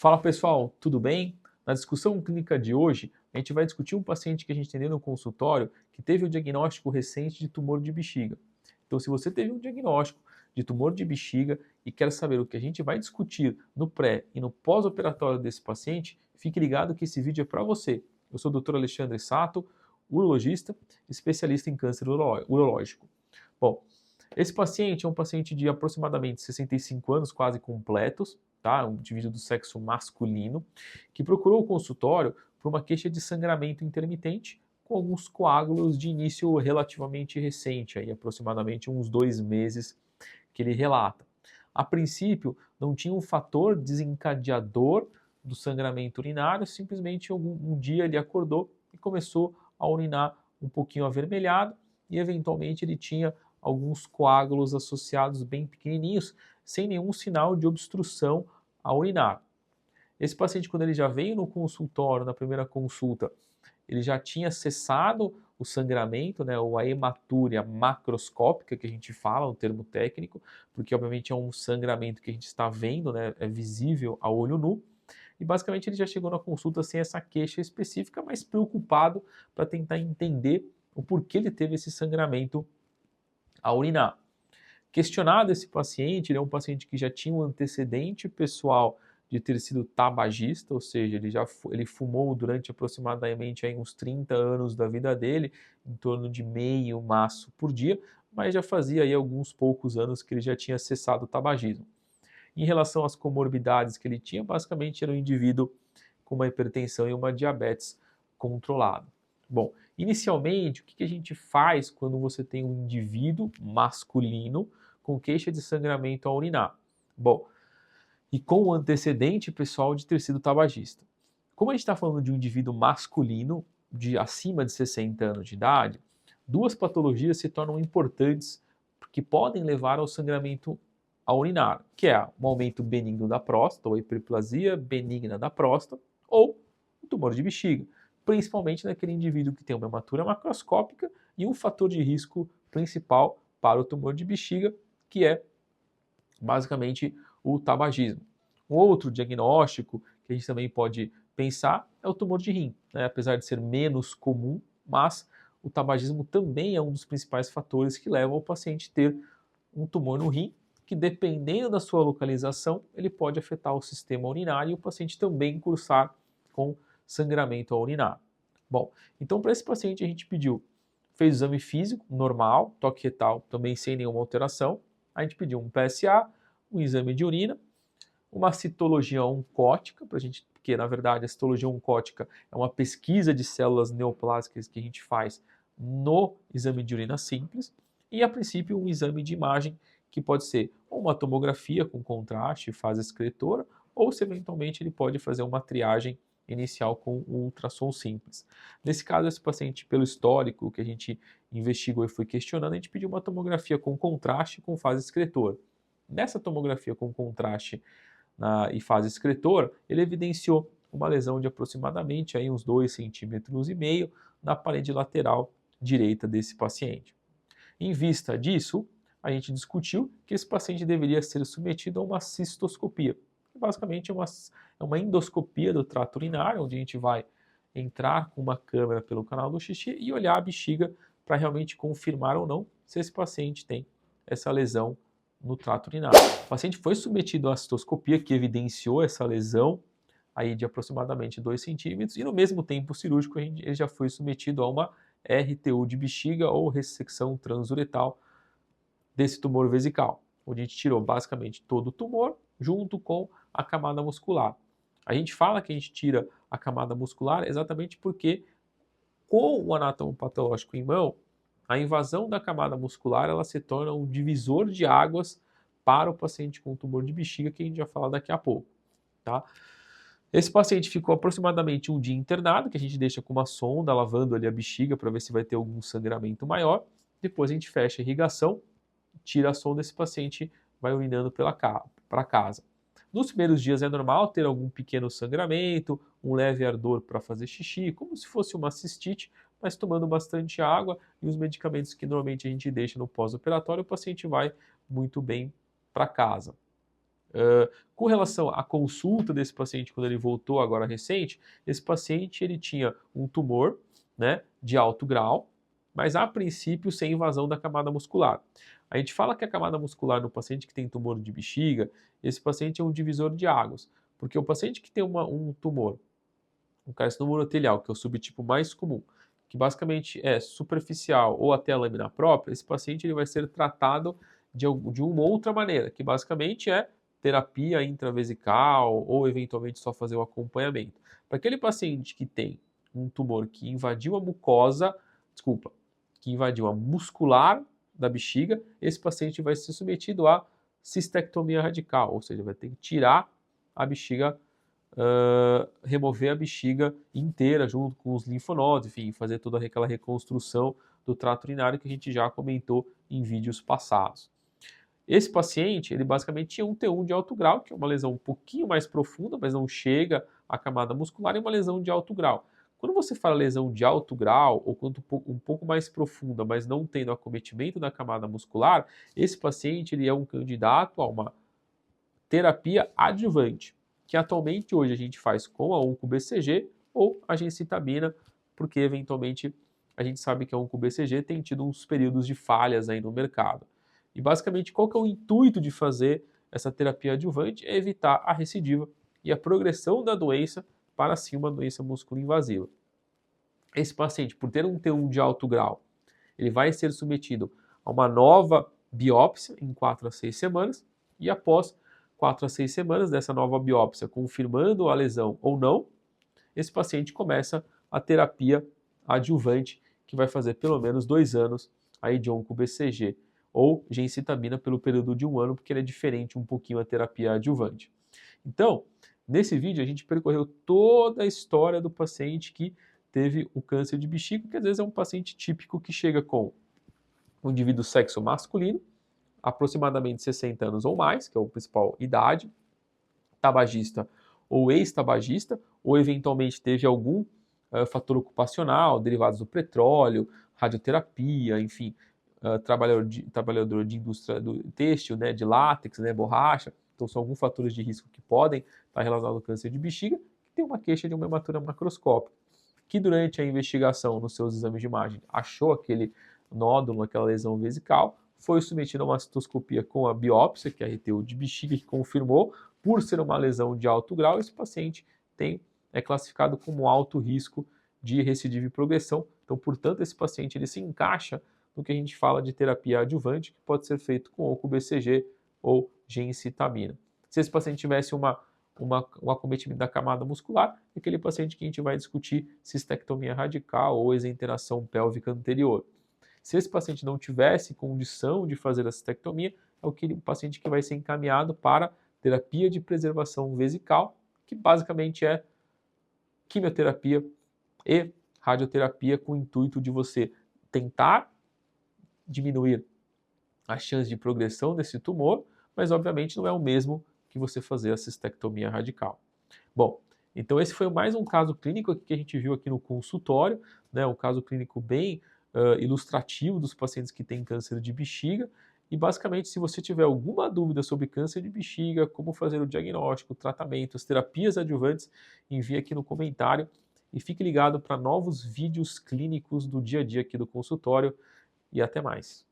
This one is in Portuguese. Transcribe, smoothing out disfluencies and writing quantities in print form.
Fala pessoal, tudo bem? Na discussão clínica de hoje, a gente vai discutir um paciente que a gente atendeu no consultório que teve o diagnóstico recente de tumor de bexiga. Então, se você teve um diagnóstico de tumor de bexiga e quer saber o que a gente vai discutir no pré e no pós-operatório desse paciente, fique ligado que esse vídeo é para você. Eu sou o Dr. Alexandre Sato, urologista, especialista em câncer urológico. Bom, esse paciente é um paciente de aproximadamente 65 anos, quase completos, tá? Um indivíduo do sexo masculino, que procurou o consultório por uma queixa de sangramento intermitente com alguns coágulos de início relativamente recente, aí aproximadamente uns 2 meses que ele relata. A princípio, não tinha um fator desencadeador do sangramento urinário, simplesmente um dia ele acordou e começou a urinar um pouquinho avermelhado e eventualmente ele tinha alguns coágulos associados bem pequenininhos, sem nenhum sinal de obstrução ao urinar. Esse paciente, quando ele já veio no consultório, na primeira consulta, ele já tinha cessado o sangramento, né, ou a hematúria macroscópica, que a gente fala, um termo técnico, porque obviamente é um sangramento que a gente está vendo, né, é visível a olho nu, e basicamente ele já chegou na consulta sem essa queixa específica, mas preocupado para tentar entender o porquê ele teve esse sangramento a urinar. Questionado esse paciente, ele é um paciente que já tinha um antecedente pessoal de ter sido tabagista, ou seja, ele fumou durante aproximadamente aí uns 30 anos da vida dele, em torno de meio maço por dia, mas já fazia aí alguns poucos anos que ele já tinha cessado o tabagismo. Em relação às comorbidades que ele tinha, basicamente era um indivíduo com uma hipertensão e uma diabetes controlada. Bom, inicialmente, o que a gente faz quando você tem um indivíduo masculino com queixa de sangramento ao urinar? Bom, e com o antecedente pessoal de ter sido tabagista. Como a gente está falando de um indivíduo masculino de acima de 60 anos de idade, duas patologias se tornam importantes que podem levar ao sangramento ao urinar, que é um aumento benigno da próstata, ou hiperplasia benigna da próstata, ou um tumor de bexiga, principalmente naquele indivíduo que tem uma hematura macroscópica e um fator de risco principal para o tumor de bexiga, que é basicamente o tabagismo. Um outro diagnóstico que a gente também pode pensar é o tumor de rim, né? Apesar de ser menos comum, mas o tabagismo também é um dos principais fatores que levam o paciente a ter um tumor no rim, que dependendo da sua localização, ele pode afetar o sistema urinário e o paciente também cursar com sangramento ao urinar. Bom, então para esse paciente a gente fez o exame físico normal, toque retal também sem nenhuma alteração, a gente pediu um PSA, um exame de urina, uma citologia oncótica, porque na verdade a citologia oncótica é uma pesquisa de células neoplásicas que a gente faz no exame de urina simples, e a princípio um exame de imagem que pode ser uma tomografia com contraste, fase excretora, ou se eventualmente ele pode fazer uma triagem inicial com o ultrassom simples. Nesse caso, esse paciente, pelo histórico que a gente investigou e foi questionando, a gente pediu uma tomografia com contraste com fase excretora. Nessa tomografia com contraste e fase excretora, ele evidenciou uma lesão de aproximadamente aí uns 2,5 cm na parede lateral direita desse paciente. Em vista disso, a gente discutiu que esse paciente deveria ser submetido a uma cistoscopia. Basicamente é uma endoscopia do trato urinário, onde a gente vai entrar com uma câmera pelo canal do xixi e olhar a bexiga para realmente confirmar ou não se esse paciente tem essa lesão no trato urinário. O paciente foi submetido à cistoscopia que evidenciou essa lesão aí de aproximadamente 2 centímetros e no mesmo tempo cirúrgico ele já foi submetido a uma RTU de bexiga ou ressecção transuretal desse tumor vesical, onde a gente tirou basicamente todo o tumor junto com a camada muscular. A gente fala que a gente tira a camada muscular exatamente porque com o anátomo patológico em mão, a invasão da camada muscular ela se torna um divisor de águas para o paciente com tumor de bexiga, que a gente vai falar daqui a pouco. Tá? Esse paciente ficou aproximadamente um dia internado, que a gente deixa com uma sonda lavando ali a bexiga para ver se vai ter algum sangramento maior. Depois a gente fecha a irrigação, tira a sonda, esse paciente vai urinando para casa. Nos primeiros dias é normal ter algum pequeno sangramento, um leve ardor para fazer xixi, como se fosse uma cistite, mas tomando bastante água e os medicamentos que normalmente a gente deixa no pós-operatório, o paciente vai muito bem para casa. Com relação à consulta desse paciente, quando ele voltou agora recente, esse paciente ele tinha um tumor, né, de alto grau, mas a princípio sem invasão da camada muscular. A gente fala que a camada muscular no paciente que tem tumor de bexiga, esse paciente é um divisor de águas, porque o paciente que tem um tumor, um carcinoma urotelial, que é o subtipo mais comum, que basicamente é superficial ou até a lâmina própria, esse paciente ele vai ser tratado de uma outra maneira, que basicamente é terapia intravesical ou eventualmente só fazer o acompanhamento. Para aquele paciente que tem um tumor que invadiu a mucosa, que invadiu a muscular da bexiga, esse paciente vai ser submetido a cistectomia radical, ou seja, vai ter que tirar a bexiga, remover a bexiga inteira junto com os linfonodos, enfim, fazer toda aquela reconstrução do trato urinário que a gente já comentou em vídeos passados. Esse paciente, ele basicamente tinha um T1 de alto grau, que é uma lesão um pouquinho mais profunda, mas não chega à camada muscular, e uma lesão de alto grau. Quando você fala lesão de alto grau, ou quanto um pouco mais profunda, mas não tendo acometimento da camada muscular, esse paciente ele é um candidato a uma terapia adjuvante, que atualmente hoje a gente faz com a OncoBCG ou a gencitabina, porque eventualmente a gente sabe que a OncoBCG tem tido uns períodos de falhas aí no mercado. E basicamente qual que é o intuito de fazer essa terapia adjuvante? É evitar a recidiva e a progressão da doença para sim uma doença músculo-invasiva. Esse paciente, por ter um T1 de alto grau, ele vai ser submetido a uma nova biópsia em 4 a 6 semanas e após 4 a 6 semanas dessa nova biópsia, confirmando a lesão ou não, esse paciente começa a terapia adjuvante, que vai fazer pelo menos 2 anos aí de OncoBCG ou gencitabina pelo período de 1 ano, porque ele é diferente um pouquinho a terapia adjuvante. Então, nesse vídeo a gente percorreu toda a história do paciente que teve o câncer de bexiga, que às vezes é um paciente típico que chega com um indivíduo sexo masculino, aproximadamente 60 anos ou mais, que é a principal idade, tabagista ou ex-tabagista, ou eventualmente teve algum fator ocupacional, derivados do petróleo, radioterapia, enfim, trabalhador de indústria do têxtil, né, de látex, né, borracha. Então são alguns fatores de risco que podem estar relacionados ao câncer de bexiga, que tem uma queixa de uma hematura macroscópica, que durante a investigação nos seus exames de imagem achou aquele nódulo, aquela lesão vesical, foi submetido a uma citoscopia com a biópsia, que é a RTU de bexiga, que confirmou, por ser uma lesão de alto grau, esse paciente é classificado como alto risco de recidiva e progressão. Então, portanto, esse paciente ele se encaixa no que a gente fala de terapia adjuvante, que pode ser feito com OncoBCG ou gencitabina. Se esse paciente tivesse um acometimento da camada muscular, é aquele paciente que a gente vai discutir cistectomia radical ou exenteração pélvica anterior. Se esse paciente não tivesse condição de fazer a cistectomia, é o paciente que vai ser encaminhado para terapia de preservação vesical, que basicamente é quimioterapia e radioterapia com o intuito de você tentar diminuir a chance de progressão desse tumor, mas obviamente não é o mesmo que você fazer a cistectomia radical. Bom, então esse foi mais um caso clínico que a gente viu aqui no consultório, né, um caso clínico bem ilustrativo dos pacientes que têm câncer de bexiga. E basicamente, se você tiver alguma dúvida sobre câncer de bexiga, como fazer o diagnóstico, tratamento, as terapias adjuvantes, envie aqui no comentário e fique ligado para novos vídeos clínicos do dia a dia aqui do consultório. E até mais.